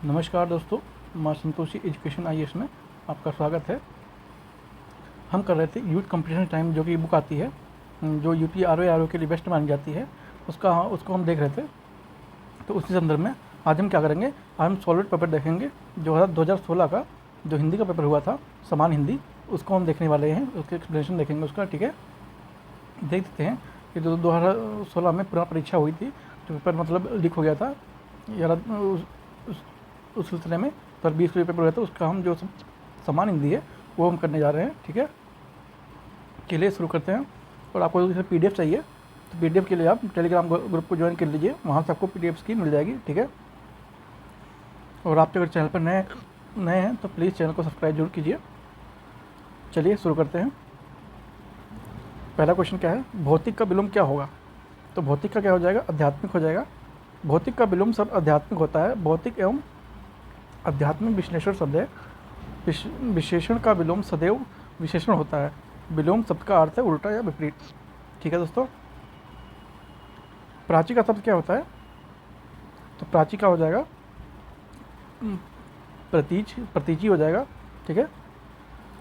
नमस्कार दोस्तों, माँ संतोषी एजुकेशन आईएएस में आपका स्वागत है। हम कर रहे थे यूथ कंपटीशन टाइम, जो कि बुक आती है, जो यूपी आर के लिए बेस्ट मानी जाती है, उसको हम देख रहे थे। तो उसी संदर्भ में आज हम क्या करेंगे, आज हम सॉलिड पेपर देखेंगे जो 2016 का जो हिंदी का पेपर हुआ था, समान हिंदी, उसको हम देखने वाले हैं, उसके एक्सप्लेनेशन देखेंगे उसका। ठीक है, देख देते हैं कि जो 2016 में पुनः परीक्षा हुई थी, जो पेपर मतलब लीक हो गया था या उस सिलसिले में पर 20 पेपर हुआ था, उसका हम जो समान हिंदी है वो हम करने जा रहे हैं। ठीक है, चलिए शुरू करते हैं। और आपको जैसे PDF चाहिए तो PDF के लिए आप टेलीग्राम ग्रुप को ज्वाइन कर लीजिए, वहाँ से आपको PDFs की मिल जाएगी। ठीक है, और आप अगर चैनल पर नए हैं तो प्लीज़ चैनल को सब्सक्राइब जरूर कीजिए। चलिए शुरू करते हैं। पहला क्वेश्चन क्या है, भौतिक का विलोम क्या होगा? तो भौतिक का क्या हो जाएगा, आध्यात्मिक हो जाएगा। भौतिक का विलोम शब्द आध्यात्मिक होता है। भौतिक एवं आध्यात्मिक विश्लेषण शब्द है। विशेषण का विलोम सदैव विशेषण होता है। विलोम शब्द का अर्थ है उल्टा या विपरीत। ठीक है दोस्तों, प्राची का शब्द क्या होता है? तो प्राची का हो जाएगा प्रतीची हो जाएगा। ठीक है,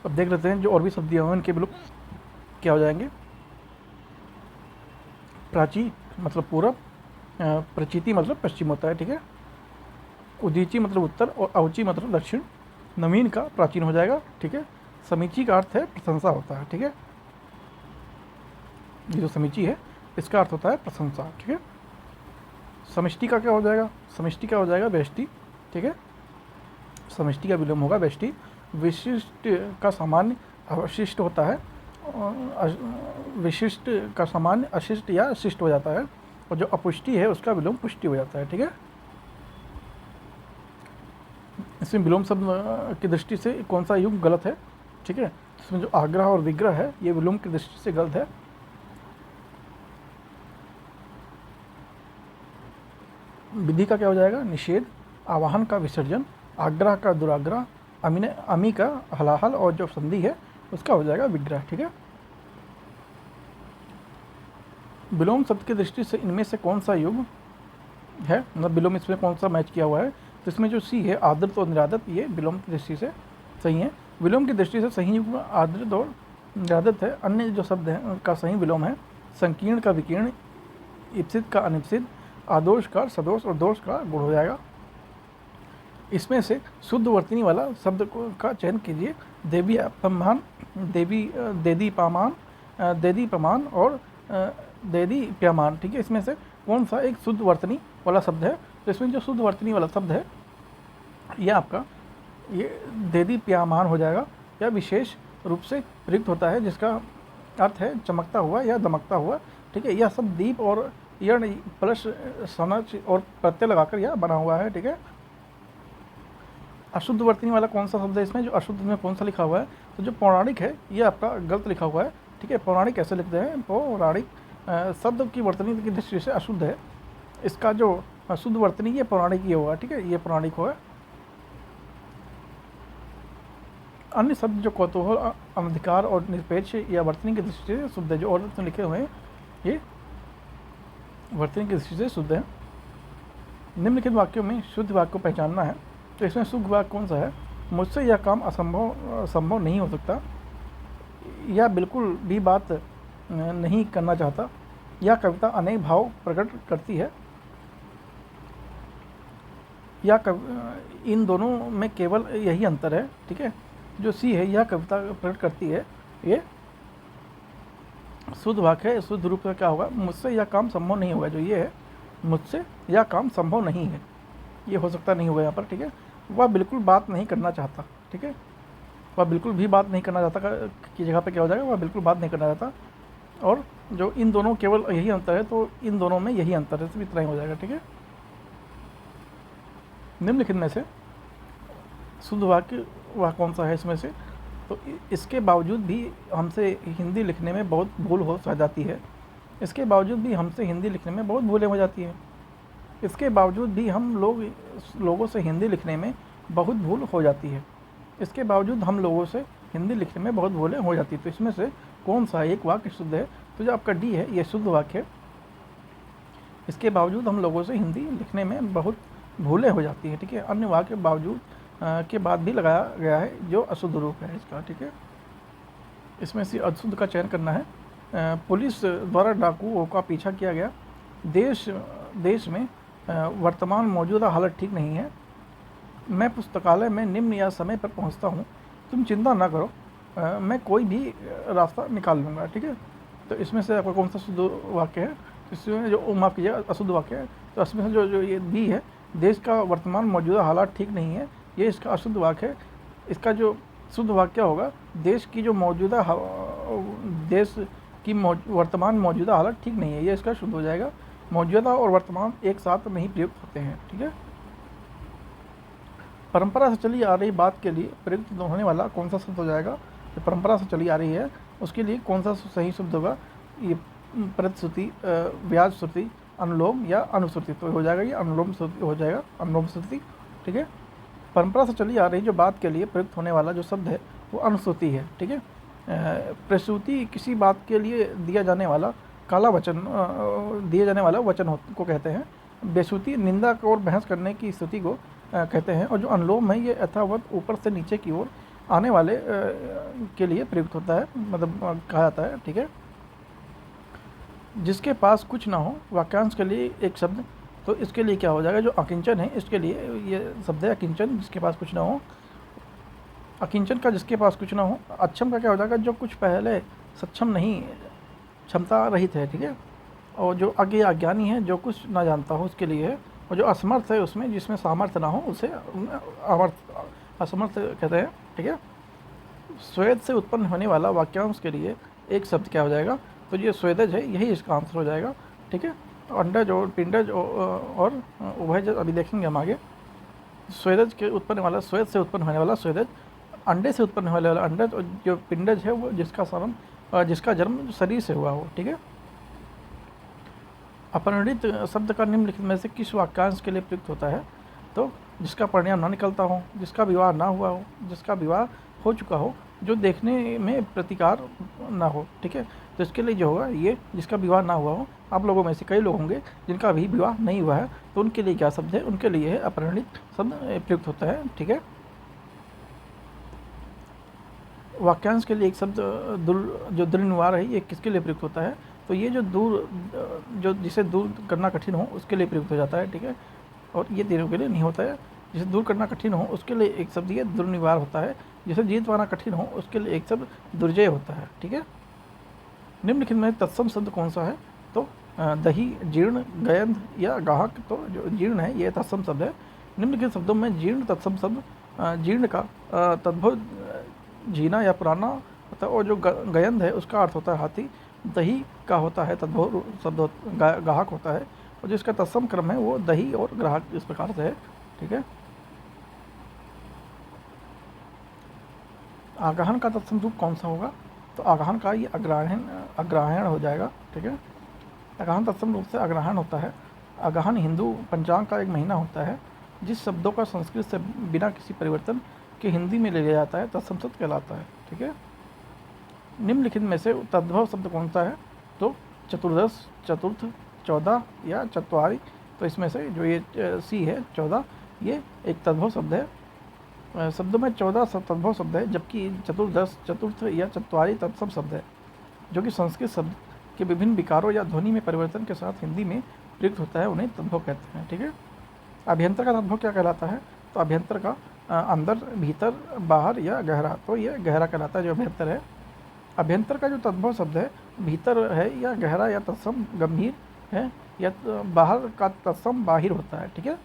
अब देख लेते हैं जो और भी शब्द दिए हुए हैं इनके विलोम क्या हो जाएंगे। प्राची मतलब पूरब, प्रचीति मतलब पश्चिम होता है। ठीक है, उदीची मतलब उत्तर और अवची मतलब दक्षिण। नवीन का प्राचीन हो जाएगा। ठीक है, समीची का अर्थ है प्रशंसा होता है। ठीक है, ये जो समीची है इसका अर्थ होता है प्रशंसा। ठीक है, समष्टि का क्या हो जाएगा? समष्टि का हो जाएगा व्यष्टि। ठीक है, समष्टि का विलोम होगा व्यष्टि। विशिष्ट का सामान्य अवशिष्ट होता है, विशिष्ट का सामान्य अशिष्ट या शिष्ट हो जाता है, और जो अपुष्टि है उसका विलोम पुष्टि हो जाता है। ठीक है, इसमें विलोम शब्द की दृष्टि से कौन सा युग गलत है? ठीक है, इसमें जो आग्रह और विग्रह है ये विलोम की दृष्टि से गलत है। विधि का क्या हो जाएगा? निषेध। आवाहन का विसर्जन। आग्रह का दुराग्रह। अमी का हलाहल, और जो संधि है उसका हो जाएगा विग्रह। ठीक है, विलोम शब्द की दृष्टि से इनमें से कौन सा युग है, मतलब विलोम इसमें कौन सा मैच किया हुआ है? तो इसमें जो सी है आदृत और निरादत, ये विलोम की दृष्टि से सही है। विलोम की दृष्टि से सही युग आदृत और निरादत है। अन्य जो शब्द है उनका सही विलोम है संकीर्ण का विकीर्ण, इप्सित का अनिप्सित, आदोष का सदोष और दोष का गुण हो जाएगा। इसमें से शुद्ध वर्तनी वाला शब्द का चयन कीजिए। देवी अपमान, देदी पमान और देदी प्यमान। ठीक है, इसमें से कौन सा एक शुद्ध वर्तनी वाला शब्द है? तो इसमें जो शुद्ध वर्तनी वाला शब्द है यह आपका ये देदी प्यामान हो जाएगा। यह विशेष रूप से प्रयुक्त होता है जिसका अर्थ है चमकता हुआ या दमकता हुआ। ठीक है, यह सब दीप और यण प्लस सनच और प्रत्यय लगाकर यह बना हुआ है। ठीक है, अशुद्ध वर्तनी वाला कौन सा शब्द है इसमें? जो अशुद्ध में कौन सा लिखा हुआ है? तो जो पौराणिक है ये आपका गलत लिखा हुआ है। ठीक है, पौराणिक कैसे लिखते हैं? पौराणिक शब्द की वर्तनी की दृष्टि से अशुद्ध है। इसका जो अशुद्ध वर्तनी ये पौराणिक ही होगा। ठीक है, ये पौराणिक होगा। अन्य शब्द जो कौतूहल, अनधिकार और निरपेक्ष या वर्तनी की दृष्टि से शुद्ध है, जो और लिखे हुए हैं ये वर्तनी की दृष्टि से शुद्ध है। निम्नलिखित वाक्यों में शुद्ध वाक्य को पहचानना है। तो इसमें शुद्ध वाक्य कौन सा है? मुझसे यह काम संभव नहीं हो सकता, या बिल्कुल भी बात नहीं करना चाहता, यह कविता अनेक भाव प्रकट करती है, या इन दोनों में केवल यही अंतर है। ठीक है, जो सी है यह कविता प्रकट करती है, ये शुद्ध वाक्य है। शुद्ध रूप में क्या होगा? मुझसे यह काम संभव नहीं होगा। जो ये है मुझसे यह काम संभव नहीं है, ये हो सकता नहीं होगा यहाँ पर। ठीक है, वह बिल्कुल बात नहीं करना चाहता। ठीक है, वह बिल्कुल भी बात नहीं करना चाहता की जगह पे क्या हो जाएगा? वह बिल्कुल बात नहीं करना चाहता। और जो इन दोनों केवल यही अंतर है, तो इन दोनों में यही अंतर है, सिर्फ इतना ही हो जाएगा। ठीक है, निम्नलिखित में से शुद्ध वाक्य वह कौन सा है इसमें से? तो इसके बावजूद भी हमसे हिंदी लिखने में बहुत भूल हो जाती है। इसके बावजूद भी हमसे हिंदी लिखने में बहुत भूलें हो जाती हैं। इसके बावजूद भी हम लोगों से हिंदी लिखने में बहुत भूल हो जाती है। इसके बावजूद हम लोगों से हिंदी लिखने में बहुत भूलें हो जाती है। तो इसमें से कौन सा एक वाक्य शुद्ध है? तो जो आपका डी है ये शुद्ध वाक्य है। इसके बावजूद हम लोगों से हिंदी लिखने में बहुत भूलें हो जाती हैं, ठीक है। अन्य वाक्य के बावजूद के बाद भी लगाया गया है जो अशुद्ध रूप है इसका, ठीक है। इसमें से अशुद्ध का चयन करना है। पुलिस द्वारा डाकुओं का पीछा किया गया। देश में वर्तमान मौजूदा हालत ठीक नहीं है। मैं पुस्तकालय में निम्न या समय पर पहुंचता हूं। तुम चिंता ना करो, मैं कोई भी रास्ता निकाल लूँगा, ठीक है। तो इसमें से आपका कौन सा शुद्ध वाक्य है? इसमें जो माफ़ कीजिएगा अशुद्ध वाक्य है, तो इसमें से जो ये बी है, देश का वर्तमान मौजूदा हालात ठीक नहीं है, ये इसका अशुद्ध वाक्य है। इसका जो शुद्ध वाक्य होगा, देश की जो मौजूदा देश की वर्तमान मौजूदा हालत ठीक नहीं है, ये इसका शुद्ध हो जाएगा। मौजूदा और वर्तमान एक साथ नहीं प्रयुक्त होते हैं, ठीक है। परंपरा से चली आ रही बात के लिए प्रयुक्त होने वाला कौन सा शब्द हो जाएगा? जो परंपरा से चली आ रही है उसके लिए कौन सा सही शब्द होगा? ये प्रतिश्रुति, व्याज श्रुति, अनुलोम या अनुश्रुति। तो हो जाएगा ये अनुलोम श्रुति हो जाएगा, अनुलोम श्रुति, ठीक है। परंपरा से चली आ रही जो बात के लिए प्रयुक्त होने वाला जो शब्द है वो अनुश्रुति है, ठीक है। प्रसूति किसी बात के लिए दिया जाने वाला काला वचन, दिए जाने वाला वचन को कहते हैं। बेश्रुति निंदा और बहस करने की स्थिति को कहते हैं। और जो अनुलोम है ये यथावत ऊपर से नीचे की ओर आने वाले के लिए प्रयुक्त होता है, मतलब कहा जाता है, ठीक है। जिसके पास कुछ ना हो, वाक्यांश के लिए एक शब्द, तो इसके लिए क्या हो जाएगा? जो अकिंचन है इसके लिए ये शब्द है अकिंचन, जिसके पास कुछ ना हो। अकिंचन का जिसके पास कुछ ना हो। अक्षम का क्या हो जाएगा? जो कुछ पहले सक्षम नहीं, क्षमता रहित है, ठीक है। और जो अज्ञ अज्ञानी है, जो कुछ ना जानता हो, उसके लिए है। और जो असमर्थ है उसमें, जिसमें सामर्थ्य ना हो, उसे असमर्थ कहते हैं, ठीक है। स्वेद से उत्पन्न होने वाला वाक्यांश के लिए एक शब्द क्या हो जाएगा? तो ये स्वेदज है, यही इसका आंसर हो जाएगा, ठीक है। अंडज और पिंडज और उभयज अभी देखेंगे हम आगे। स्वेदज के उत्पन्न वाला, स्वेद से उत्पन्न होने वाला स्वेदज, अंडे से उत्पन्न होने वाला अंडज, और जो पिंडज है वो जिसका जन्म शरीर से हुआ हो, ठीक है। अपरिणित शब्द का निम्नलिखित में से किस वाक्यांश के लिए प्रयुक्त होता है? तो जिसका परिणाम ना निकलता हो, जिसका विवाह ना हुआ हो, जिसका विवाह हो चुका हो, जो देखने में प्रतिकार ना हो, ठीक है। तो इसके लिए जो होगा ये जिसका विवाह ना हुआ हो। आप लोगों में से कई लोग होंगे जिनका अभी विवाह नहीं हुआ है, तो उनके लिए क्या शब्द है? उनके लिए है अपरिणित शब्द प्रयुक्त होता है, ठीक है। वाक्यांश के लिए एक शब्द जो दुर्निवार है, ये किसके लिए प्रयुक्त होता है? तो ये जो जिसे दूर करना कठिन हो उसके लिए प्रयुक्त हो जाता है, ठीक है। और ये तीनों के लिए नहीं होता है। जिसे दूर करना कठिन हो उसके लिए एक शब्द ये दुर्निवार होता है। जिसे जीत पाना कठिन हो उसके लिए एक शब्द दुर्जय होता है, ठीक है। निम्नलिखित में तत्सम शब्द कौन सा है? तो दही, जीर्ण, गयंध या गाहक। तो जो जीर्ण है ये तत्सम शब्द है। निम्नलिखित शब्दों में जीर्ण तत्सम शब्द, जीर्ण का तद्भव जीना या पुराना होता है, और जो गयंध है उसका अर्थ होता है हाथी। दही का होता है तद्भव शब्द गाहक होता है, और जिसका तत्सम क्रम है वो दही और ग्राहक इस प्रकार से है, ठीक है। आगाहन का तत्सम रूप कौन सा होगा? तो आगाहन का ये अग्राहण हो जाएगा, ठीक है। आगाहन तत्सम रूप से अग्राहण होता है। आगाहन हिंदू पंचांग का एक महीना होता है। जिस शब्दों का संस्कृत से बिना किसी परिवर्तन के हिंदी में ले लिया जाता है तत्सम शब्द कहलाता है, ठीक है। निम्नलिखित में से तद्भव शब्द कौन सा है? तो चतुर्दश, चतुर्थ, 14 या चत्वारि। तो इसमें से जो ये सी है 14, ये एक तद्भव शब्द है। शब्दों में 14 तद्भव शब्द है, जबकि चतुर्दश, चतुर्थ या चत्वारि तत्सम शब्द है, जो कि संस्कृत शब्द के विभिन्न विकारों या ध्वनि में परिवर्तन के साथ हिंदी में प्रयुक्त होता है, उन्हें तद्भव कहते हैं, ठीक है। अभ्यंतर का तद्भव क्या कहलाता है? तो अभ्यंतर का अंदर, भीतर, बाहर या गहरा। तो ये गहरा कहलाता है जो अभ्यंतर है। अभ्यंतर का जो तद्भव शब्द है भीतर है या गहरा या तत्सम गंभीर है, या बाहर का तत्सम बाहिर होता है, ठीक है।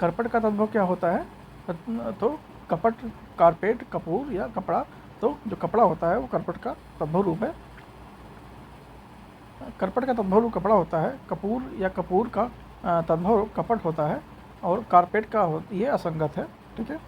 करपट का तद्भव क्या होता है? तो कपट, कारपेट, कपूर या कपड़ा। तो जो कपड़ा होता है वो करपट का तद्भव रूप है। करपट का तद्भव रूप कपड़ा होता है। कपूर या कपूर का तद्भव कपट होता है, और कारपेट का ये असंगत है, ठीक है।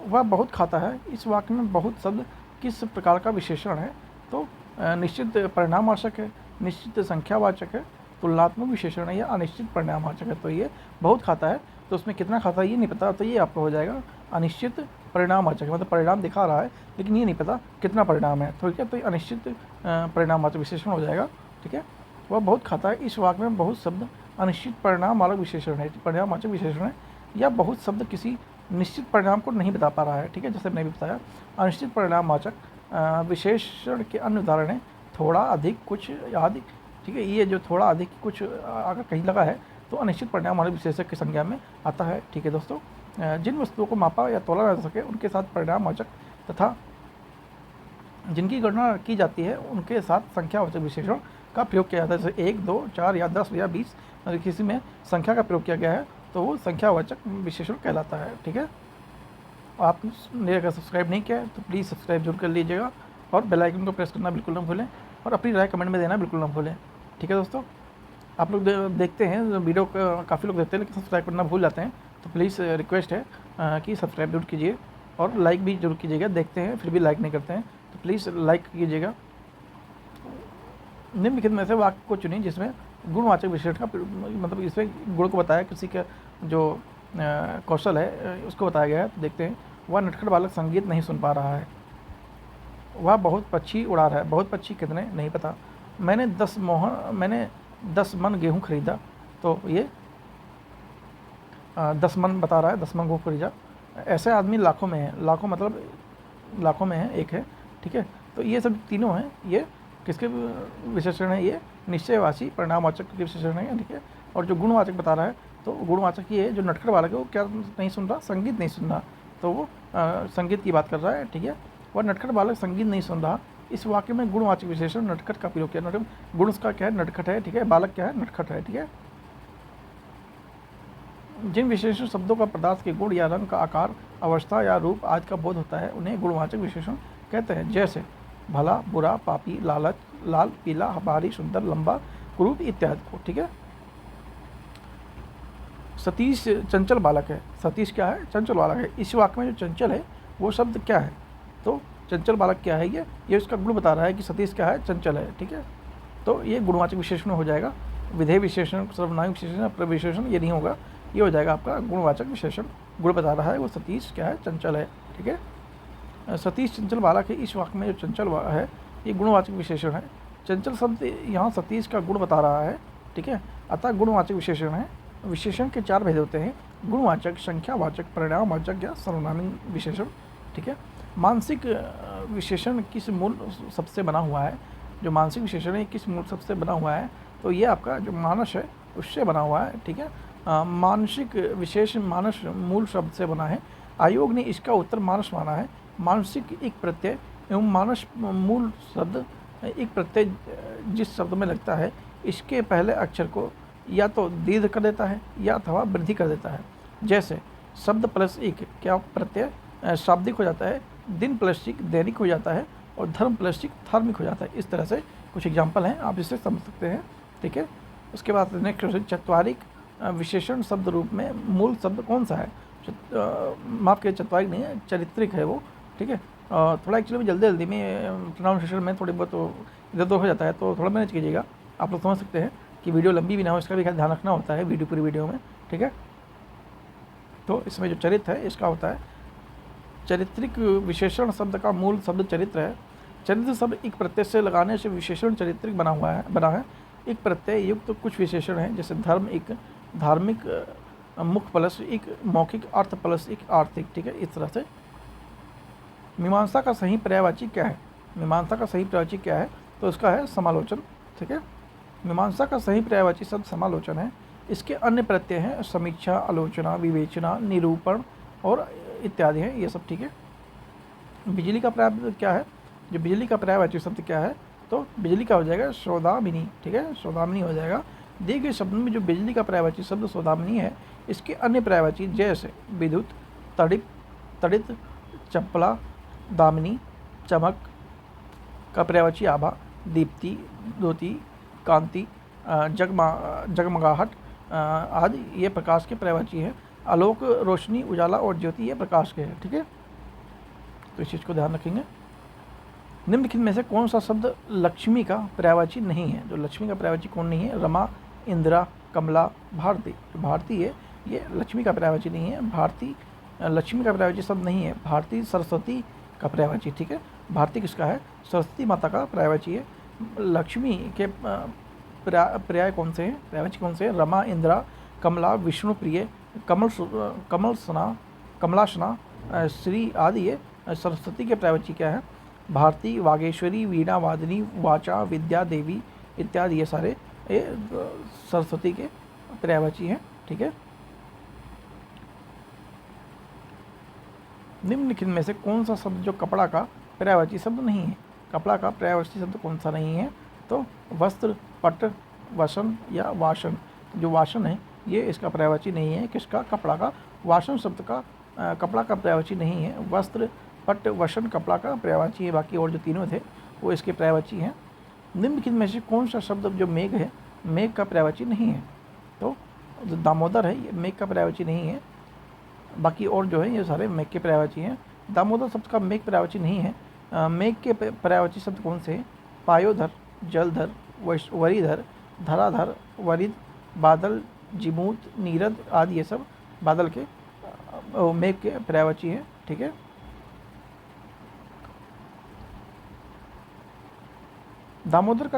वह बहुत खाता है। इस वाक्य में बहुत शब्द किस प्रकार का विशेषण है? तो निश्चित परिणामवाचक है, निश्चित संख्यावाचक है, तुलनात्मक विशेषण है या अनिश्चित परिणामवाचक है। तो ये बहुत खाता है, तो उसमें कितना खाता है ये नहीं पता, तो ये आपका हो जाएगा अनिश्चित परिणामवाचक, मतलब परिणाम दिखा रहा है लेकिन ये नहीं पता कितना परिणाम है, ठीक है। तो ये अनिश्चित परिणामवाचक विशेषण हो जाएगा, ठीक है। वह बहुत खाता है। इस वाक्य में बहुत शब्द अनिश्चित परिणामवाचक विशेषण है, परिणामवाचक विशेषण है, या बहुत शब्द किसी निश्चित परिणाम को नहीं बता पा रहा है, ठीक है, जैसे मैंने भी बताया। अनिश्चित परिणामवाचक विशेषण के अन्य उदाहरण हैं थोड़ा, अधिक, कुछ, आदि, ठीक है। ये जो थोड़ा, अधिक, कुछ अगर कहीं लगा है तो अनिश्चित परिणाम वाले विशेषक की संज्ञा में आता है, ठीक है दोस्तों। जिन वस्तुओं को मापा या तोला जा सके उनके साथ परिणामवाचक तथा जिनकी गणना की जाती है उनके साथ संख्यावाचक विशेषण का प्रयोग किया जाता है। जैसे 1, 2, 4 या 10 या 20 किसी में संख्या का प्रयोग किया गया है तो वो संख्यावाचक विशेषण कहलाता है, ठीक है। आपने अगर सब्सक्राइब नहीं किया है तो प्लीज़ सब्सक्राइब जरूर कर लीजिएगा और बेल आइकन को प्रेस करना बिल्कुल ना भूलें और अपनी राय कमेंट में देना बिल्कुल ना भूलें, ठीक है दोस्तों। आप लोग देखते हैं वीडियो काफ़ी लोग देखते हैं लेकिन सब्सक्राइब करना भूल जाते हैं, तो प्लीज़ रिक्वेस्ट है कि सब्सक्राइब जरूर कीजिए और लाइक भी जरूर कीजिएगा। देखते हैं फिर भी लाइक नहीं करते हैं तो प्लीज़ लाइक कीजिएगा। निम्नलिखित में से वाक्य को चुनिए जिसमें गुणवाचक विशेषण का मतलब इसमें गुण को बताया, किसी का जो कौशल है उसको बताया गया है। तो देखते हैं, वह नटखट बालक संगीत नहीं सुन पा रहा है। वह बहुत पक्षी उड़ा रहा है। बहुत पक्षी कितने नहीं पता। मैंने 10 मन गेहूँ खरीदा, तो ये 10 मन बता रहा है, 10 मन गेहूँ खरीदा। ऐसे आदमी लाखों में है, लाखों मतलब लाखों में है, एक है, ठीक है। तो ये सब तीनों हैं, ये किसके विशेषण है? ये निश्चयवाची परिणामवाचक के विशेषण है, ठीक है। और जो गुणवाचक बता रहा है तो गुणवाचक ये है, जो नटखट बालक है वो क्या नहीं सुन रहा? संगीत नहीं सुन रहा, तो वो संगीत की बात कर रहा है, ठीक है। और नटखट बालक संगीत नहीं सुन रहा, इस वाक्य में गुणवाचक विशेषण नटखट का प्रयोग किया। गुण उसका क्या है? नटखट है, ठीक है। बालक क्या है? नटखट है, ठीक है। जिन विशेषण शब्दों का पदार्थ के गुण या रंग का आकार, अवस्था या रूप आदि का बोध होता है उन्हें गुणवाचक विशेषण कहते हैं। जैसे भला, बुरा, पापी, लालच, लाल, पीला, भारी, सुंदर, लंबा, कुरूप इत्यादि को, ठीक है। सतीश चंचल बालक है। सतीश क्या है? चंचल बालक है। इस वाक्य में जो चंचल है वो शब्द क्या है? तो चंचल बालक क्या है? ये उसका गुण बता रहा है कि सतीश क्या है? चंचल है, ठीक है। तो ये गुणवाचक विशेषण हो जाएगा। विधेय विशेषण, सर्वनाम विशेषण, प्रविशेषण ये नहीं होगा, ये हो जाएगा आपका गुणवाचक विशेषण। गुण बता रहा है वो सतीश क्या है? चंचल है, ठीक है। सतीश चंचल बालक है। इस वाक्य में जो चंचल है ये गुणवाचक विशेषण है। चंचल शब्द यहाँ सतीश का गुण बता रहा है, ठीक है। अतः गुणवाचक विशेषण है। विशेषण के 4 भेद होते हैं: गुणवाचक, संख्यावाचक, परिणामवाचक या सर्वनामी विशेषण, ठीक है। मानसिक विशेषण किस मूल शब्द से बना हुआ है? जो मानसिक विशेषण है किस मूल शब्द से बना हुआ है? तो ये आपका जो मानस है उससे बना हुआ है, ठीक है। मानसिक विशेष मानस मूल शब्द से बना है। आयोग ने इसका उत्तर मानस माना है। मानसिक एक प्रत्यय एवं मानस मूल शब्द एक प्रत्यय जिस शब्द में लगता है इसके पहले अक्षर को या तो दीर्घ कर देता है या अथवा वृद्धि कर देता है। जैसे शब्द प्लस एक क्या प्रत्यय शाब्दिक हो जाता है, दिन प्लस एक दैनिक हो जाता है और धर्म प्लस एक धार्मिक हो जाता है। इस तरह से कुछ एग्जाम्पल हैं, आप इससे समझ सकते हैं, ठीक है। उसके बाद नेक्स्ट क्वेश्चन, चत्वारिक विशेषण शब्द रूप में मूल शब्द कौन सा है? माफ के चत्वारिक नहीं है, चरित्रिक है वो, ठीक है। थोड़ा एक्चुअली जल्दी में प्रोनाउंसिएशन में थोड़ी बहुत तो इधर उधर हो जाता है, तो थोड़ा मैनेज कीजिएगा। आप लोग समझ सकते हैं कि वीडियो लंबी भी ना हो, इसका भी ध्यान रखना होता है पूरी वीडियो में, ठीक है। तो इसमें जो चरित्र है इसका होता है चरित्रिक विशेषण शब्द का मूल शब्द चरित्र है। चरित्र शब्द एक प्रत्यय से लगाने से विशेषण चरित्रिक बना है। एक प्रत्यय युक्त तो कुछ विशेषण हैं, जैसे धर्म एक धार्मिक, मुख प्लस एक मौखिक, अर्थ प्लस एक आर्थिक, ठीक है। इस तरह से मीमांसा का सही पर्यायवाची क्या है? मीमांसा का सही पर्यायवाची क्या है? तो इसका है समालोचन, ठीक है। मीमांसा का सही पर्यायवाची शब्द समालोचन है। इसके अन्य प्रत्यय हैं समीक्षा, आलोचना, विवेचना, निरूपण और इत्यादि हैं, ये सब, ठीक है। बिजली का पर्याय क्या है? जो बिजली का पर्यायवाची शब्द क्या है? तो बिजली का हो जाएगा सौदामिनी, ठीक है, सौदामिनी हो जाएगा। दिए गए शब्द में जो बिजली का पर्यायवाची शब्द सौदामिनी है, इसके अन्य पर्यायवाची जैसे विद्युत, तड़ित, चपला, दामिनी, चमक का पर्यायवाची आभा, दीप्ति, ज्योति, कांति, जगमगाहट आदि ये प्रकाश के पर्यायवाची है। आलोक, रोशनी, उजाला और ज्योति ये प्रकाश के हैं, ठीक है। तो इस चीज़ को ध्यान रखेंगे। निम्नलिखित में से कौन सा शब्द लक्ष्मी का पर्यायवाची नहीं है? जो लक्ष्मी का पर्यायवाची कौन नहीं है? रमा, इंदिरा, कमला, भारती। भारती है ये लक्ष्मी का पर्यायवाची नहीं है। भारती लक्ष्मी का पर्यायवाची शब्द नहीं है। भारती सरस्वती का पर्यायवाची, ठीक है। भारती किसका है? सरस्वती माता का पर्यायवाची है। लक्ष्मी के पर्याय कौन से हैं, पर्यायवाची कौन से हैं? रमा, इंदिरा, कमला, विष्णु प्रिय, कमलासना, श्री आदि। ये सरस्वती के पर्यायवाची क्या है? भारती, वागेश्वरी, वीणा वादिनी, वाचा, विद्या देवी इत्यादि। ये सारे ये सरस्वती के पर्यायवाची हैं। ठीक है। निम्नलिखित में से कौन सा शब्द जो कपड़ा का पर्यायवाची शब्द नहीं है? कपड़ा का पर्यायवाची शब्द कौन सा नहीं है? तो वस्त्र, पट, वसन या वासन। जो वासन है ये इसका पर्यायवाची नहीं है। किसका? कपड़ा का। वासन शब्द का कपड़ा का पर्यायवाची नहीं है। वस्त्र, पट, वसन कपड़ा का पर्यायवाची है। बाकी और जो तीनों थे वो इसके पर्यायवाची हैं। निम्नलिखित में से कौन सा शब्द जो मेघ है, मेघ का पर्यायवाची नहीं है? तो जो दामोदर है ये मेघ का पर्यायवाची नहीं है। बाकी और जो है ये सारे मेघ के पर्यायवाची हैं। दामोदर शब्द का मेघ पर्यायवाची नहीं है। मेघ के पर्यायवाची शब्द कौन से हैं? पायोधर, जलधर, वरीधर, धराधर, वरिद, बादल, जिमूत, नीरद आदि। ये सब बादल के मेघ के पर्यायवाची हैं। ठीक है। दामोदर का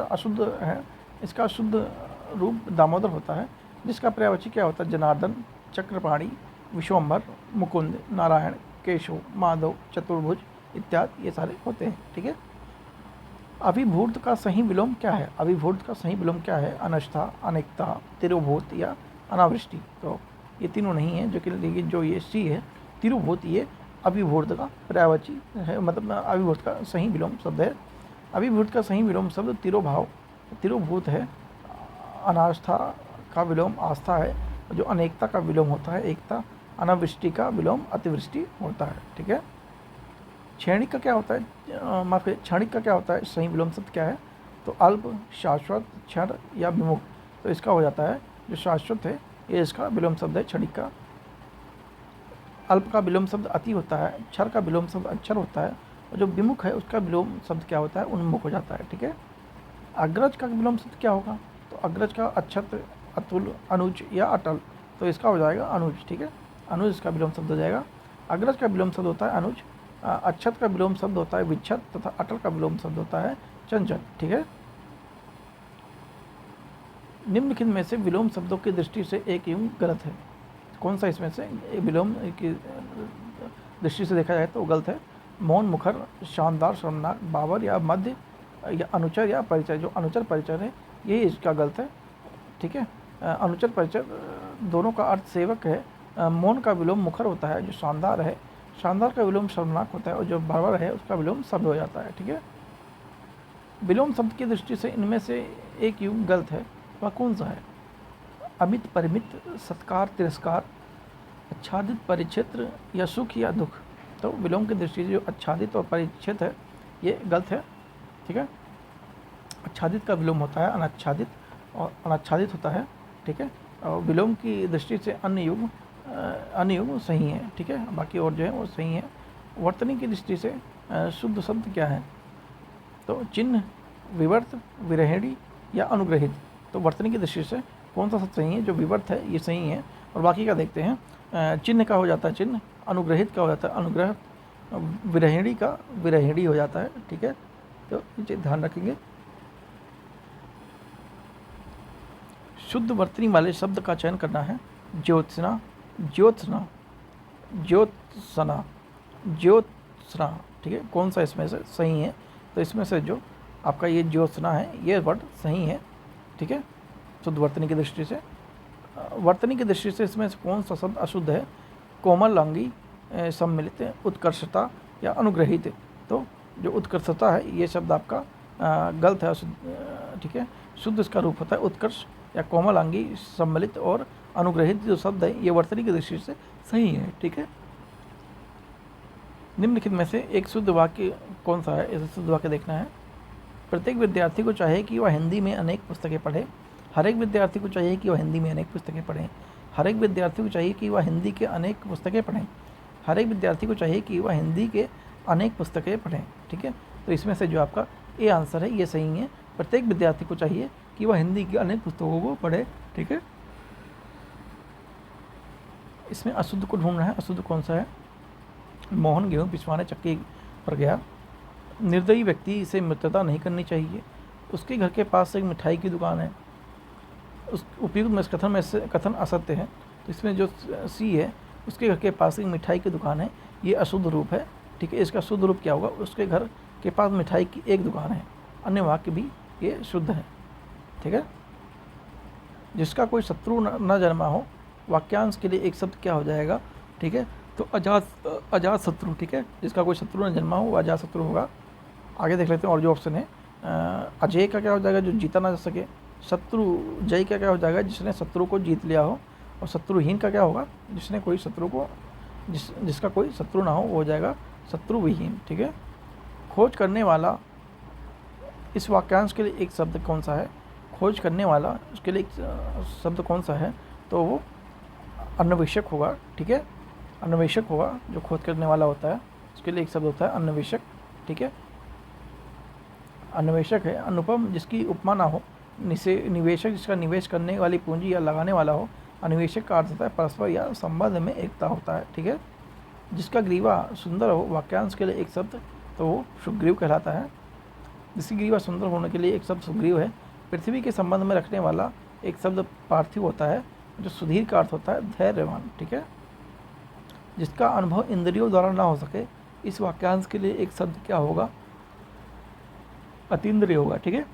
अशुद्ध है। इसका शुद्ध रूप दामोदर होता है, जिसका पर्यायवाची क्या होता है? जनार्दन, चक्रपाणी, विश्वम्भर, मुकुंद, नारायण, केशव, माधव, चतुर्भुज इत्यादि ये सारे होते हैं। ठीक है। अभिभूत का सही विलोम क्या है? अभिभूत का सही विलोम क्या है? अनष्टा, अनेकता, तिरुभूत या अनावृष्टि। तो ये तीनों नहीं है। जो ये सी है तिरुभूत, ये अभिभूत का पर्यायवाची है, मतलब अभिभूत का सही विलोम शब्द है। अभिभूत का सही विलोम शब्द तिरोभाव, तिरुभूत है। अनास्था का विलोम आस्था है। जो अनेकता का विलोम होता है एकता। अनावृष्टि का विलोम अतिवृष्टि होता है। ठीक है। क्षणिक का क्या होता है? क्षणिक का क्या होता है? सही विलोम शब्द क्या है? तो अल्प, शाश्वत, क्षण या विमुख। तो इसका हो जाता है जो शाश्वत है ये इसका विलोम शब्द है क्षणिक का। अल्प का विलोम शब्द अति होता है। क्षर का विलोम शब्द अक्षर होता है। और जो विमुख है उसका विलोम शब्द क्या होता है? उन्मुख हो जाता है। ठीक है। अग्रज का विलोम शब्द क्या होगा? तो अग्रज का अक्षत, अतुल, अनुज या अटल। तो इसका हो जाएगा अनुज। ठीक है। अनुज इसका विलोम शब्द हो जाएगा। अग्रज का विलोम शब्द होता है अनुज। अक्षत का विलोम शब्द होता है विच्छत तथा अटल का विलोम शब्द होता है चंचल। ठीक है। निम्नलिखित में से विलोम शब्दों की दृष्टि से एक युग गलत है। कौन सा इसमें से विलोम की दृष्टि से देखा जाए तो गलत है? मौन, मुखर, शानदार, शर्मनाक, बाबर या मध्य या अनुचर या परिचय। जो अनुचर परिचय है यही इसका गलत है। ठीक है। अनुचर परिचय दोनों का अर्थ सेवक है। मौन का विलोम मुखर होता है जो शानदार है। शानदार का विलोम शर्मनाक होता है और जो बाबर है उसका विलोम सभ्य हो जाता है। ठीक है। विलोम शब्द की दृष्टि से इनमें से एक युग गलत है, वह कौन सा है? अमित, परिमित, सत्कार, तिरस्कार, आच्छादित, परिक्षेत्र या सुख या दुख। तो विलोम की दृष्टि से जो आच्छादित और परिक्षेत्र है ये गलत है। ठीक है। आच्छादित का विलोम होता है अनाच्छादित और अनाच्छादित होता है। ठीक है। और विलोम की दृष्टि से अन्य युग सही है। ठीक है। बाकी और जो है वो सही है। वर्तनी की दृष्टि से शुद्ध शब्द क्या है? तो चिन्ह, विवर्त, विरहिणी या अनुग्रहित। तो वर्तनी की दृष्टि से कौन सा शब्द सही है? जो विवर्त है ये सही है। और बाकी का देखते हैं। चिन्ह का हो जाता है चिन्ह, अनुग्रहित का हो जाता है अनुग्रह, विरहिणी का विरहिणी हो जाता है। ठीक है। तो ये ध्यान रखेंगे। शुद्ध वर्तनी वाले शब्द का चयन करना है। ज्योत्सना, ज्योत्सना, ज्योत्सना, ज्योत्सना। ठीक है। कौन सा इसमें से सही है? तो इसमें से जो आपका ये ज्योत्सना है ये वर्ड सही है। ठीक है। शुद्ध वर्तनी की दृष्टि से। वर्तनी की दृष्टि से इसमें से कौन सा शब्द अशुद्ध है? कोमल, अंगी, सम्मिलित, उत्कर्षता या अनुग्रहित। तो जो उत्कर्षता है ये शब्द आपका गलत है, अशुद्ध। ठीक है। शुद्ध इसका रूप होता है उत्कर्ष या कोमल, अंगी, सम्मिलित और अनुग्रहित। जो शब्द है ये वर्तनी की दृष्टि से सही है। ठीक है। निम्नलिखित में से एक शुद्ध वाक्य कौन सा है? इसे शुद्ध वाक्य देखना है। प्रत्येक विद्यार्थी को चाहिए कि वह हिंदी में अनेक पुस्तकें पढ़े। हर एक विद्यार्थी को चाहिए कि वह हिंदी में अनेक पुस्तकें पढ़ें। हर एक विद्यार्थी को चाहिए कि वह हिंदी के अनेक पुस्तकें पढ़ें। हर एक विद्यार्थी को चाहिए कि वह हिंदी के अनेक पुस्तकें पढ़ें। ठीक है। तो इसमें से जो आपका ए आंसर है ये सही है। प्रत्येक विद्यार्थी को चाहिए कि वह हिंदी की अनेक पुस्तकों को पढ़े। ठीक है। इसमें अशुद्ध को ढूंढना है। अशुद्ध कौन सा है? मोहन गेहूँ पिसवाने चक्की पर गया। निर्दयी व्यक्ति से मित्रता नहीं करनी चाहिए। उसके घर के पास एक मिठाई की दुकान है। उस उपयुक्त में इस कथन में से कथन असत्य है। तो इसमें जो सी है, उसके घर के पास एक मिठाई की दुकान है, ये अशुद्ध रूप है। ठीक है, इसका शुद्ध रूप क्या होगा? उसके घर के पास मिठाई की एक दुकान है। अन्य वाक्य भी ये शुद्ध है। ठीक है, जिसका कोई शत्रु न जन्मा हो, वाक्यांश के लिए एक शब्द क्या हो जाएगा? ठीक है, तो अजात शत्रु। ठीक है, जिसका कोई शत्रु न जन्मा हो वो अजात शत्रु होगा। आगे देख लेते हैं और जो ऑप्शन है, अजय का क्या हो जाएगा? जो जीता ना जा सके। शत्रु जय का क्या हो जाएगा? जिसने शत्रु को जीत लिया हो। और शत्रुहीन का क्या होगा? जिसने कोई शत्रु को जिसका कोई शत्रु ना हो वो हो जाएगा शत्रुविहीन। ठीक है, खोज करने वाला, इस वाक्यांश के लिए एक शब्द कौन सा है? खोज करने वाला, उसके लिए एक शब्द कौन सा है? तो वो अन्वेषक होगा। ठीक है, अन्वेषक होगा जो खोज करने वाला होता है, उसके लिए एक शब्द होता है अन्वेषक। ठीक है, अन्वेषक है। अनुपम, जिसकी उपमा ना हो। निवेशक, जिसका निवेश करने वाली पूंजी या लगाने वाला हो। अन्वेषक का अर्थ होता है परस्पर या संबंध में एकता होता है। ठीक है, जिसका ग्रीवा सुंदर हो, वाक्यांश के लिए एक शब्द, तो वो सुग्रीव कहलाता है। जिसकी ग्रीवा सुंदर होने के लिए एक शब्द सुग्रीव है। पृथ्वी के संबंध में रखने वाला एक शब्द पार्थिव होता है, जो सुधीर का अर्थ होता है धैर्यवान। ठीक है, जिसका अनुभव इंद्रियों द्वारा ना हो सके, इस वाक्यांश के लिए एक शब्द क्या होगा? अतीन्द्रिय होगा। ठीक है,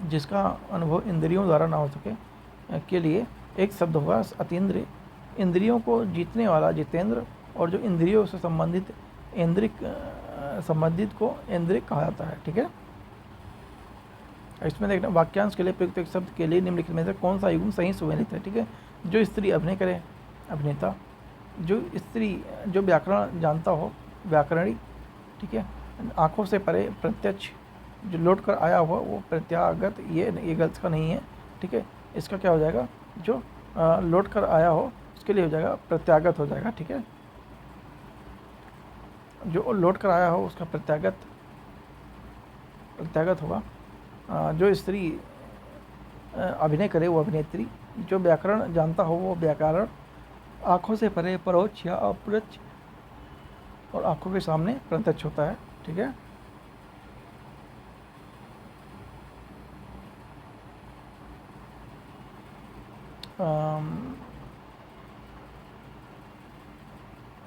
जिसका अनुभव इंद्रियों द्वारा ना हो सके के लिए एक शब्द होगा अतीन्द्रिय। इंद्रियों को जीतने वाला जितेंद्र, और जो इंद्रियों से संबंधित को इंद्रिक कहा जाता है। ठीक है, इसमें देखना वाक्यांश के लिए प्रयुक्त एक शब्द के लिए निम्नलिखित में से कौन सा युग्म सही सुमेलित है? ठीक है, जो स्त्री अभिनय करे, अभिनेता। जो स्त्री, जो व्याकरण जानता हो, व्याकरणी। ठीक है, आंखों से परे, प्रत्यक्ष। जो लौट कर आया हुआ वो प्रत्यागत, ये गलत का नहीं है। ठीक है, इसका क्या हो जाएगा? जो लौट कर आया हो उसके लिए हो जाएगा प्रत्यागत हो जाएगा। ठीक है, जो लौट कर आया हो उसका प्रत्यागत होगा। जो स्त्री अभिनय करे वो अभिनेत्री। जो व्याकरण जानता हो वो व्याकरण। आँखों से परे, परोक्ष या अप्रत्यक्ष, और आँखों के सामने प्रत्यक्ष होता है। ठीक है,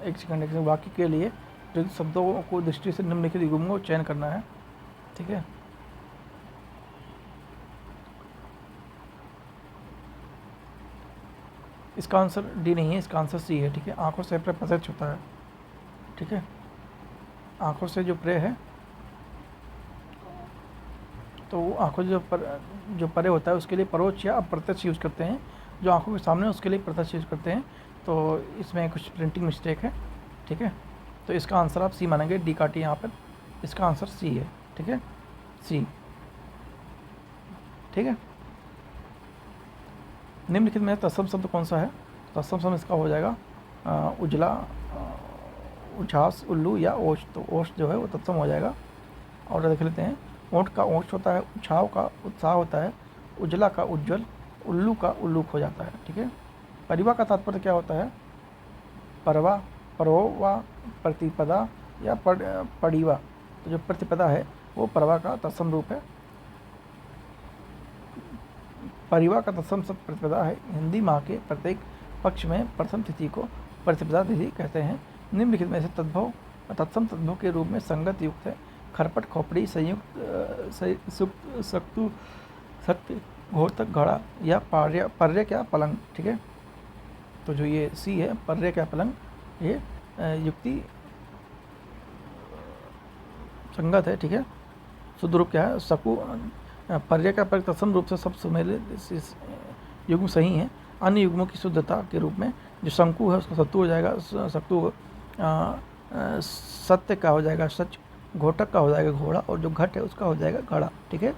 एक सेकंड वाक्य के लिए जो शब्दों को दृष्टि से निम्नलिखित युग्मों को चयन करना है। ठीक है, इसका आंसर डी नहीं है, इसका आंसर सी है। ठीक है, आंखों से प्रे प्रत्यक्ष होता है। ठीक है, आंखों से जो प्रे है तो वो आंखों जो परे होता है उसके लिए परोक्ष या अप्रत्यक्ष यूज़ करते हैं। जो आंखों के सामने उसके लिए प्रत्यक्ष यूज़ करते हैं। तो इसमें कुछ प्रिंटिंग मिस्टेक है। ठीक है, तो इसका आंसर आप सी मानेंगे, डी काटिए यहाँ पर। इसका आंसर सी है। ठीक है, सी। ठीक है, निम्नलिखित में तत्सम शब्द कौन सा है? तत्सम शब्द इसका हो जाएगा उजला, उछास, उल्लू या ओष। तो ओष जो है वो तत्सम हो जाएगा। और देख लेते हैं, ओठ का ओष होता है, उछाव का उत्साह होता है, उजला का उज्ज्वल, उल्लू का उल्लूक हो जाता है। ठीक है, परिवा का तात्पर्य क्या होता है? परवा, परोवा, प्रतिपदा या पड़ीवा। तो जो प्रतिपदा है वो परवा का तत्सम रूप है। परिवा का तत्सम शब्द प्रतिपदा है। हिंदी माह के प्रत्येक पक्ष में प्रथम तिथि को प्रतिपदा तिथि कहते हैं। निम्नलिखित में से तत्सम तद्भव के रूप में संगत युक्त है। खरपट, खोपड़ी, संयुक्त, सत्तु, सत्य, घोरतक, घड़ा या पर्य क्या पलंग। ठीक है, तो जो ये सी है, पर्य क्या पलंग, ये युक्ति संगत है। ठीक है, शुद्ध रूप क्या है? सकु, पर्य का पर तत्सम रूप से सब सुमेलित युग्म सही है। अन्य युग्मों की शुद्धता के रूप में जो शंकु है उसका सत्तु हो जाएगा, सत्तु। सत्य का हो जाएगा सच, घोटक का हो जाएगा घोड़ा, और जो घट है उसका हो जाएगा घड़ा। ठीक है,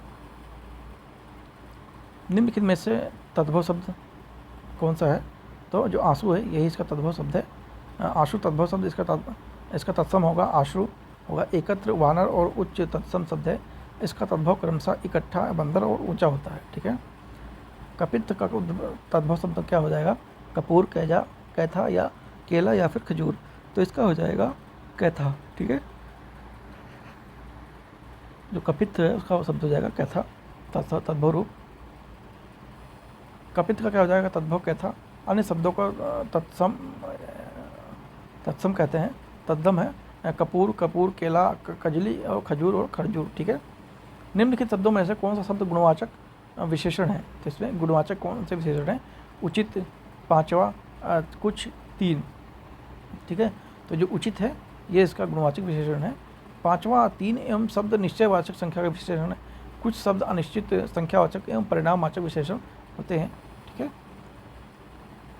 निम्नलिखित में से तद्भव शब्द कौन सा है? तो जो आंसू है यही इसका तद्भव शब्द है। आशु तद्भव शब्द इसका तत्सम होगा आश्रु होगा। एकत्र, वानर और उच्च तत्सम शब्द है। इसका तद्भव क्रमशः इकट्ठा, बंदर और ऊंचा होता है। ठीक है, कपित्त का तद्भव शब्द क्या हो जाएगा? कपूर, कैजा, कैथा या केला या फिर खजूर। तो इसका हो जाएगा कैथा। ठीक है, जो कपित है उसका शब्द हो जाएगा कैथा, तद्भव रूप। कपित का क्या हो जाएगा? तद्भव कैथा। अन्य शब्दों को तत्सम कहते हैं। तद्दम है कपूर, केला, कजली और खजूर और खरजूर। ठीक है। निम्नलिखित शब्दों में से कौन सा शब्द गुणवाचक विशेषण है? तो इसमें गुणवाचक कौन से विशेषण हैं? उचित, पांचवा, कुछ, तीन। ठीक है। तो जो उचित है ये इसका गुणवाचक विशेषण है। पांचवा, तीन एवं शब्द निश्चयवाचक संख्या का विशेषण है। कुछ शब्द अनिश्चित संख्यावाचक एवं परिणामवाचक विशेषण होते हैं। ठीक है।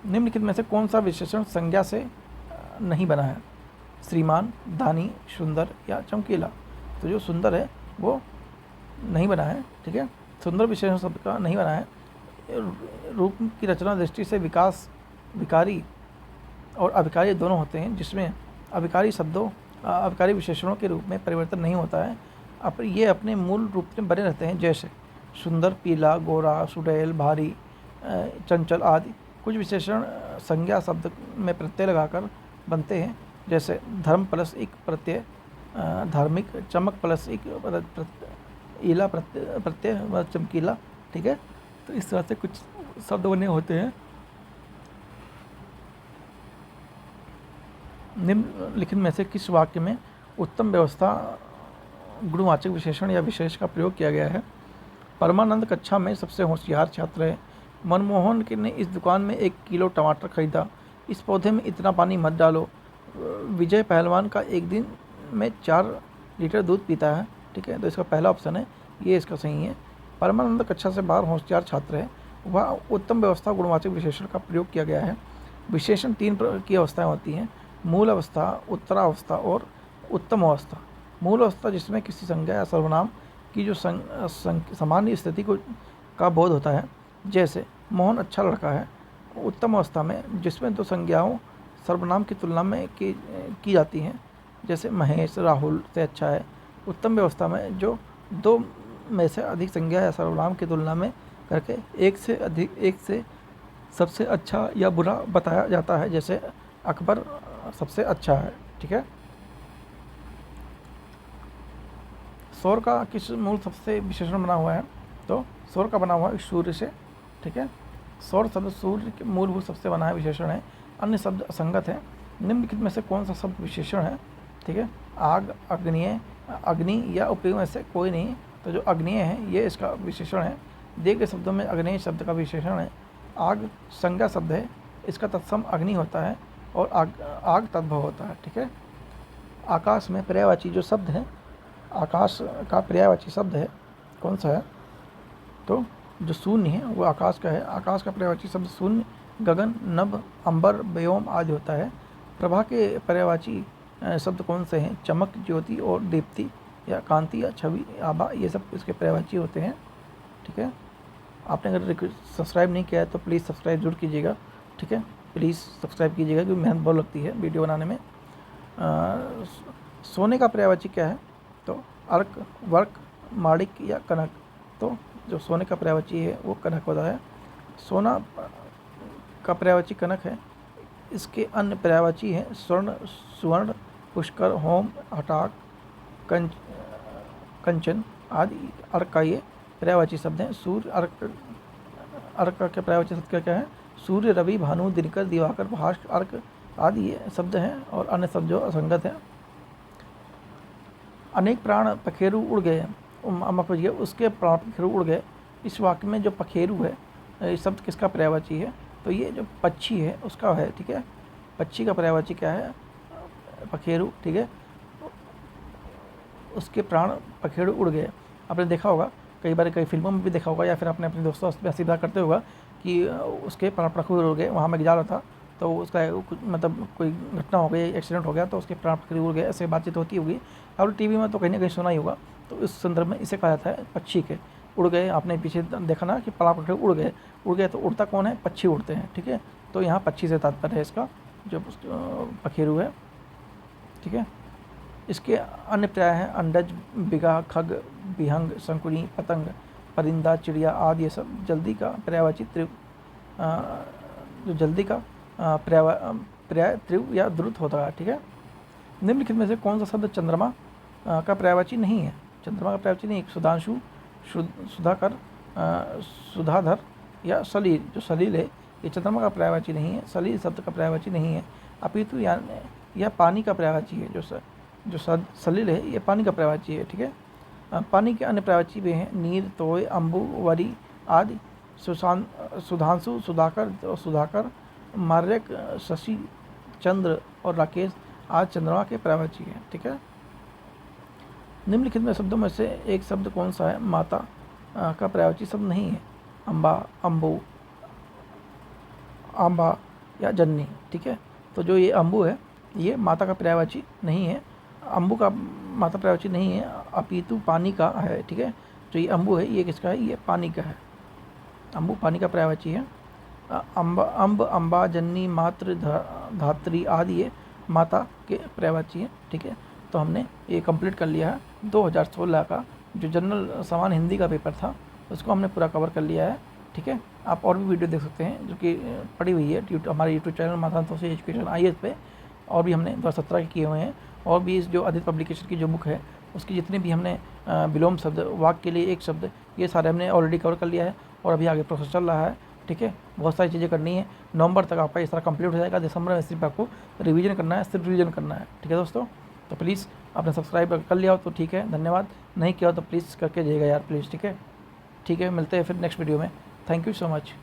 निम्नलिखित में से कौन सा विशेषण संज्ञा से नहीं बना है? श्रीमान, दानी, सुंदर या चमकीला। तो जो सुंदर है वो नहीं बना है। ठीक है। सुंदर विशेषण शब्द का नहीं बना है। रूप की रचना दृष्टि से विकास, विकारी और अभिकारी दोनों होते हैं, जिसमें अभिकारी विशेषणों के रूप में परिवर्तन नहीं होता है। ये अपने मूल रूप में बने रहते हैं, जैसे सुंदर, पीला, गोरा, सुडैल, भारी, चंचल आदि। कुछ विशेषण संज्ञा शब्द में प्रत्यय लगाकर बनते हैं, जैसे धर्म प्लस एक प्रत्यय धार्मिक, चमक प्लस एक ईला प्रत्यय चमकीला। ठीक है। तो इस तरह से कुछ शब्द बने होते हैं। निम्नलिखित में से किस वाक्य में उत्तम व्यवस्था गुणवाचक विशेषण या विशेष का प्रयोग किया गया है? परमानंद कक्षा में सबसे होशियार छात्र है। मनमोहन ने इस दुकान में 1 किलो टमाटर खरीदा। इस पौधे में इतना पानी मत डालो। विजय पहलवान का एक दिन में 4 लीटर दूध पीता है। ठीक है। तो इसका पहला ऑप्शन है, ये इसका सही है। परमानंद कक्षा से बाहर होशियार छात्र है। वह उत्तम व्यवस्था गुणवाचक विशेषण का प्रयोग किया गया है। विशेषण 3 की अवस्थाएं होती हैं: मूल अवस्था, उत्तरावस्था और उत्तम अवस्था। मूल अवस्था जिसमें किसी संज्ञा या सर्वनाम की जो सामान्य स्थिति का बोध होता है, जैसे मोहन अच्छा लड़का है। उत्तम अवस्था में जिसमें 2 संज्ञाओं सर्वनाम की तुलना में की जाती हैं, जैसे महेश राहुल से अच्छा है। उत्तम व्यवस्था में जो 2 में से अधिक संज्ञा या सर्वनाम की तुलना में करके एक से सबसे अच्छा या बुरा बताया जाता है, जैसे अकबर सबसे अच्छा है। ठीक है। सौर का किस मूल सबसे विशेषण बना हुआ है? तो सौर का बना हुआ है सूर्य से। ठीक है। सौर शब्द सूर्य के मूलभूत सबसे बना है विशेषण है। अन्य शब्द असंगत है। निम्नलिखित में से कौन सा शब्द विशेषण है? ठीक है। आग, अग्निय, अग्नि या उपयोग में से कोई नहीं। तो जो अग्निय है ये इसका विशेषण है। दिए गए शब्दों में अग्नेय शब्द का विशेषण है। आग संज्ञा शब्द है, इसका तत्सम अग्नि होता है और आग तद्भव होता है। ठीक है। आकाश में पर्यायवाची जो शब्द है, आकाश का पर्यायवाची शब्द है, कौन सा है? तो जो शून्य है वो आकाश का है। आकाश का पर्यायवाची शब्द शून्य, गगन, नभ, अंबर, व्योम आदि होता है। प्रभा के पर्यायवाची शब्द कौन से हैं? चमक, ज्योति और दीप्ति या कांति या छवि, आभा, ये सब इसके पर्यायवाची होते हैं। ठीक है। आपने अगर सब्सक्राइब नहीं किया है तो प्लीज़ सब्सक्राइब जरूर कीजिएगा। ठीक है। प्लीज़ सब्सक्राइब कीजिएगा क्योंकि मेहनत बहुत लगती है वीडियो बनाने में। सोने का पर्यायवाची क्या है? तो अर्क, वर्क, माणिक या कनक। तो जो सोने का पर्यायवाची है वो कनक होता है। सोना का पर्यायवाची कनक है। इसके अन्य पर्यायवाची हैं स्वर्ण, सुवर्ण, पुष्कर, होम, हटाक, कंचन आदि। अर्क का ये पर्यायवाची शब्द हैं। सूर्य, अर्क के पर्यायवाची शब्द क्या है? सूर्य, रवि, भानु, दिनकर, दिवाकर, भास्कर, अर्क आदि ये शब्द हैं और अन्य शब्द जो असंगत हैं। अनेक प्राण पखेरु उड़ गए, उसके प्राण पखेरु उड़ गए। इस वाक्य में जो पखेरु है ये शब्द किसका पर्यायवाची है? तो ये जो पक्षी है उसका है। ठीक है। पक्षी का पर्यायवाची क्या है? पखेरु। ठीक है। उसके प्राण पखेरु उड़ गए। आपने देखा होगा कई बार, कई फिल्मों में भी देखा होगा, या फिर अपने दोस्तों से हंसी मजाक करते होगा कि उसके प्राण पखेरु उड़ गए। वहाँ मैं जा रहा था तो उसका मतलब कोई घटना हो गई, एक्सीडेंट हो गया तो उसके प्राण पखेरु उड़ गए, ऐसे बातचीत होती होगी और टीवी में तो कहीं ना कहीं सुना ही होगा। तो इस संदर्भ में इसे कहा जाता है पक्षी के उड़ गए। आपने पीछे देखा ना कि प्राण पखेरु उड़ गए। तो उड़ता कौन है? पक्षी उड़ते हैं। ठीक है। तो यहाँ पक्षी से तात्पर्य है इसका जो पखेरु है। ठीक है। इसके अन्य पर्याय हैं अंडज, बिगा, खग, विहंग, शंकुनी, पतंग, परिंदा, चिड़िया आदि। ये सब जल्दी का पर्यायवाची त्रिव, जो जल्दी का पर्याय त्रिव या द्रुत होता है। ठीक है। निम्नलिखित में से कौन सा शब्द चंद्रमा का पर्यायवाची नहीं है? चंद्रमा का पर्यायवाची नहीं है। सुधांशु, सुधाकर, सुधाधर या सलील, जो सलील है ये चंद्रमा का पर्यायवाची नहीं है, सलील शब्द का पर्यायवाची नहीं है, अपितु यह पानी का पर्यायवाची है। जो सलील है ये पानी का पर्यायवाची है, ठीक है। पानी के अन्य पर्यायवाची भी हैं नीर, तोय, अम्बु, वरी आदि। सुधांशु, सुधाकर, सुधाकर, मार्यक, शशि, चंद्र और राकेश आज चंद्रमा के पर्यायवाची हैं, ठीक है। निम्नलिखित में शब्दों में से एक शब्द कौन सा है माता का पर्यायवाची शब्द नहीं है? अम्बा, अम्बु, आंबा या जन्नी, ठीक है। तो जो ये अम्बु है ये माता का पर्यायवाची नहीं है, अम्बु का माता पर्यायवाची नहीं है, अपितु पानी का है, ठीक है। जो ये अम्बु है ये किसका है? ये पानी का है। अम्बु पानी का पर्यायवाची है। अम्ब, अम्बा, जन्नी, मातृ, धात्री आदि ये माता के पर्यायवाची हैं, ठीक है। तो हमने ये कंप्लीट कर लिया है 2016 का जो जनरल सामान्य हिंदी का पेपर था उसको हमने पूरा कवर कर लिया है, ठीक है। आप और भी वीडियो देख सकते हैं जो कि पड़ी हुई है हमारे यूट्यूब चैनल माता संतोषी एजुकेशन IAS पे, और भी हमने 2017 के किए हुए हैं। और भी इस जो आदित्य पब्लिकेशन की जो बुक है उसकी जितने भी हमने विलोम शब्द, वाक्य के लिए एक शब्द, ये सारे हमने ऑलरेडी कवर कर लिया है और अभी आगे प्रोसेस चल रहा है, ठीक है। बहुत सारी चीज़ें करनी है, नवंबर तक आपका ये सारा कंप्लीट हो जाएगा। दिसंबर में सिर्फ आपको रिवीजन करना है, सिर्फ रिवीजन करना है, ठीक है दोस्तों। तो प्लीज़ आपने सब्सक्राइब कर लिया हो तो ठीक है, धन्यवाद। नहीं किया हो तो प्लीज़ करके जाइएगा यार, प्लीज़, ठीक है। ठीक है, मिलते हैं फिर नेक्स्ट वीडियो में। Thank you so much.